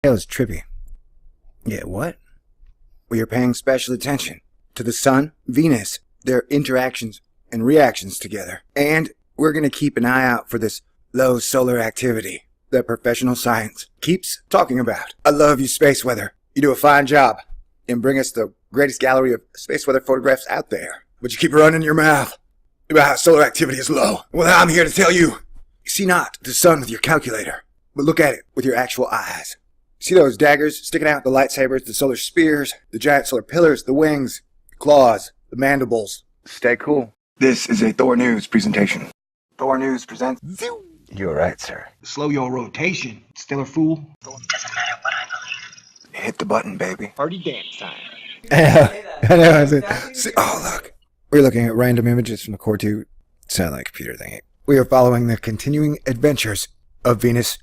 Tail is trippy. Yeah, what? We are paying special attention to the Sun, Venus, their interactions and reactions together. And we're going to keep an eye out for this low solar activity that professional science keeps talking about. I love you, space weather. You do a fine job and bring us the greatest gallery of space weather photographs out there. But you keep running your mouth about how solar activity is low. Well, I'm here to tell you, see not the sun with your calculator, but look at it with your actual eyes. See those daggers sticking out, the lightsabers, the solar spears, the giant solar pillars, the wings, the claws, the mandibles. Stay cool. This is a THORnews presentation. THORnews presents... You're right, sir. Slow your rotation, stellar fool. Doesn't matter what I believe. Hit the button, baby. Party dance time. I know. Oh, look. We're looking at random images from the Core 2 satellite computer thingy. We are following the continuing adventures of Venus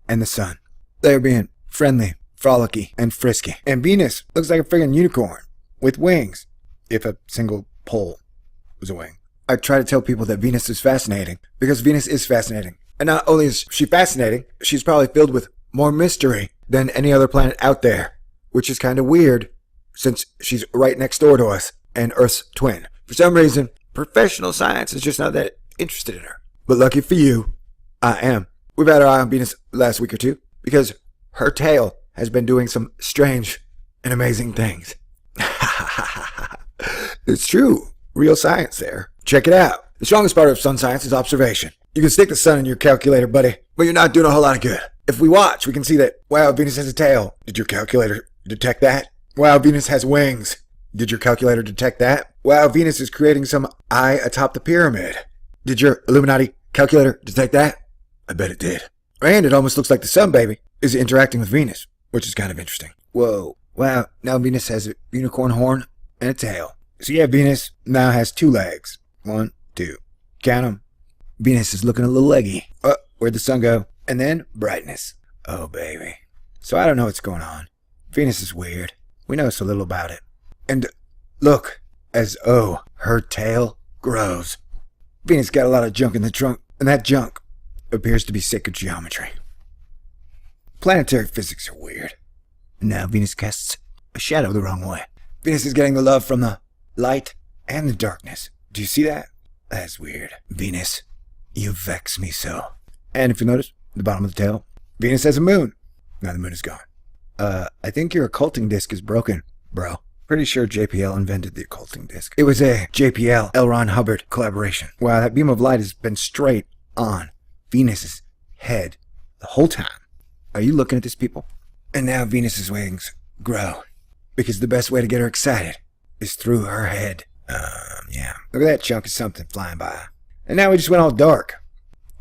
and the Sun. They are being friendly, frolicky, and frisky. And Venus looks like a friggin' unicorn with wings, if a single pole was a wing. I try to tell people that Venus is fascinating because Venus is fascinating. And not only is she fascinating, she's probably filled with more mystery than any other planet out there, which is kind of weird since she's right next door to us and Earth's twin. For some reason, professional science is just not that interested in her. But lucky for you, I am. We've had our eye on Venus the last week or two because her tail has been doing some strange and amazing things. It's true. Real science there. Check it out. The strongest part of sun science is observation. You can stick the sun in your calculator, buddy, but you're not doing a whole lot of good. If we watch, we can see that, wow, Venus has a tail. Did your calculator detect that? Wow, Venus has wings. Did your calculator detect that? Wow, Venus is creating some eye atop the pyramid. Did your Illuminati calculator detect that? I bet it did. And it almost looks like the sun, baby, is interacting with Venus, which is kind of interesting. Whoa. Wow, now Venus has a unicorn horn and a tail. So yeah, Venus now has 2 legs. 1, 2. Count them. Venus is looking a little leggy. Where'd the sun go? And then brightness. Oh, baby. So I don't know what's going on. Venus is weird. We know so little about it. And look, as her tail grows. Venus got a lot of junk in the trunk, and that junk appears to be sacred geometry. Planetary physics are weird. And now Venus casts a shadow the wrong way. Venus is getting the love from the light and the darkness. Do you see that? That's weird. Venus, you vex me so. And if you notice, the bottom of the tail, Venus has a moon. Now the moon is gone. I think your occulting disc is broken, bro. Pretty sure JPL invented the occulting disc. It was a JPL L. Ron Hubbard collaboration. Wow, that beam of light has been straight on Venus's head the whole time. Are you looking at this, people? And now Venus's wings grow. Because the best way to get her excited is through her head. Yeah. Look at that chunk of something flying by. And now we just went all dark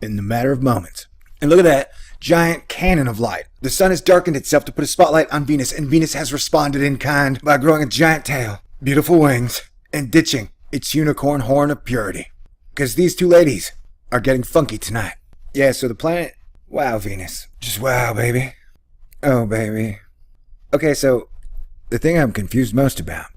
in the matter of moments. And look at that giant cannon of light. The sun has darkened itself to put a spotlight on Venus, and Venus has responded in kind by growing a giant tail, beautiful wings, and ditching its unicorn horn of purity. Because these 2 ladies are getting funky tonight. Yeah, so the planet, wow, Venus. Just wow, baby. Oh, baby. Okay, so the thing I'm confused most about.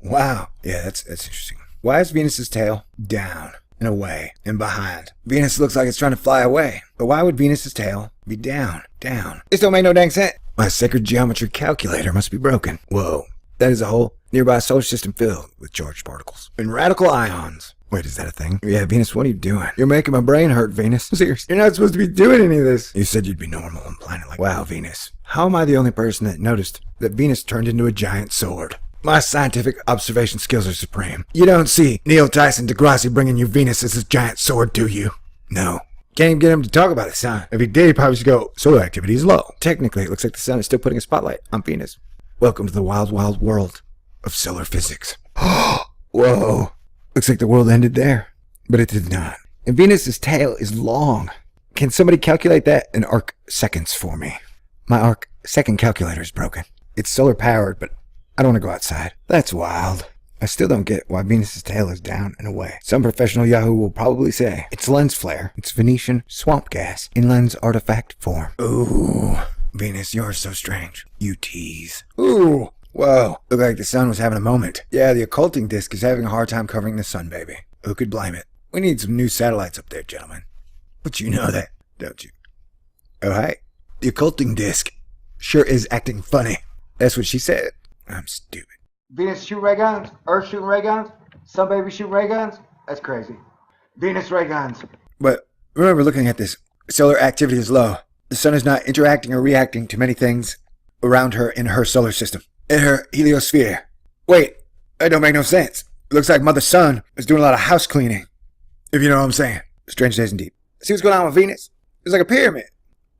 Wow. Yeah, that's interesting. Why is Venus's tail down and away and behind? Venus looks like it's trying to fly away. But why would Venus's tail be down? This don't make no dang sense. My sacred geometry calculator must be broken. Whoa. That is a whole nearby solar system filled with charged particles and radical ions. Wait, is that a thing? Yeah, Venus, what are you doing? You're making my brain hurt, Venus. Seriously, you're not supposed to be doing any of this. You said you'd be normal on a planet like, wow, Venus. How am I the only person that noticed that Venus turned into a giant sword? My scientific observation skills are supreme. You don't see Neil Tyson deGrasse bringing you Venus as his giant sword, do you? No. Can't even get him to talk about this, huh? If he did, he'd probably just go, solar activity is low. Technically, it looks like the sun is still putting a spotlight on Venus. Welcome to the wild, wild world of solar physics. Whoa. Looks like the world ended there. But it did not. And Venus's tail is long. Can somebody calculate that in arc seconds for me? My arc second calculator is broken. It's solar powered, but I don't want to go outside. That's wild. I still don't get why Venus's tail is down and away. Some professional Yahoo will probably say it's lens flare. It's Venetian swamp gas in lens artifact form. Ooh, Venus, you're so strange. You tease. Ooh, whoa. Looked like the sun was having a moment. Yeah, the occulting disc is having a hard time covering the sun, baby. Who could blame it? We need some new satellites up there, gentlemen. But you know that, don't you? Oh, hi. The occulting disc sure is acting funny. That's what she said. I'm stupid. Venus shoot ray guns, Earth shooting ray guns, Sun baby shooting ray guns. That's crazy. Venus ray guns. But remember, looking at this, solar activity is low. The sun is not interacting or reacting to many things around her in her solar system, in her heliosphere. Wait, that don't make no sense. It looks like Mother Sun is doing a lot of house cleaning, if you know what I'm saying. Strange days indeed. See what's going on with Venus? It's like a pyramid.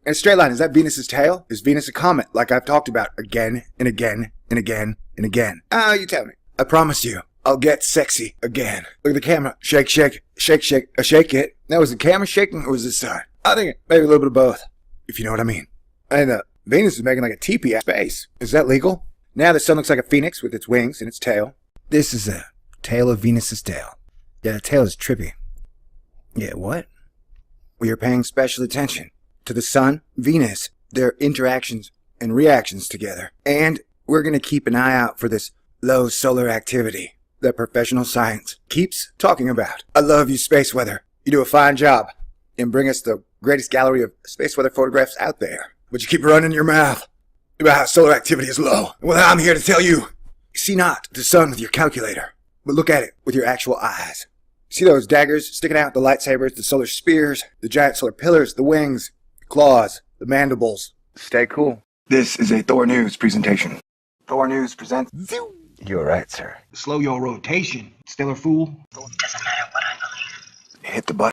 And a straight line, is that Venus's tail? Is Venus a comet, like I've talked about again and again and again and again? You tell me. I promise you, I'll get sexy again. Look at the camera. Shake, shake, shake, shake, shake it. Now, was the camera shaking or was it the sun? I think maybe a little bit of both, if you know what I mean. And Venus is making like a teepee at space. Is that legal? Now the sun looks like a phoenix with its wings and its tail. This is a tail of Venus's tail. Yeah, the tail is trippy. Yeah, what? We are paying special attention to the sun, Venus, their interactions and reactions together. And we're going to keep an eye out for this low solar activity that professional science keeps talking about. I love you, space weather. You do a fine job and bring us the greatest gallery of space weather photographs out there. But you keep running your mouth about how solar activity is low. Well, I'm here to tell you, see not the sun with your calculator, but look at it with your actual eyes. See those daggers sticking out, the lightsabers, the solar spears, the giant solar pillars, the wings, the claws, the mandibles. Stay cool. This is a THORnews presentation. THORnews presents... You're right, sir. Slow your rotation, stellar fool. Doesn't matter what I believe. Hit the button.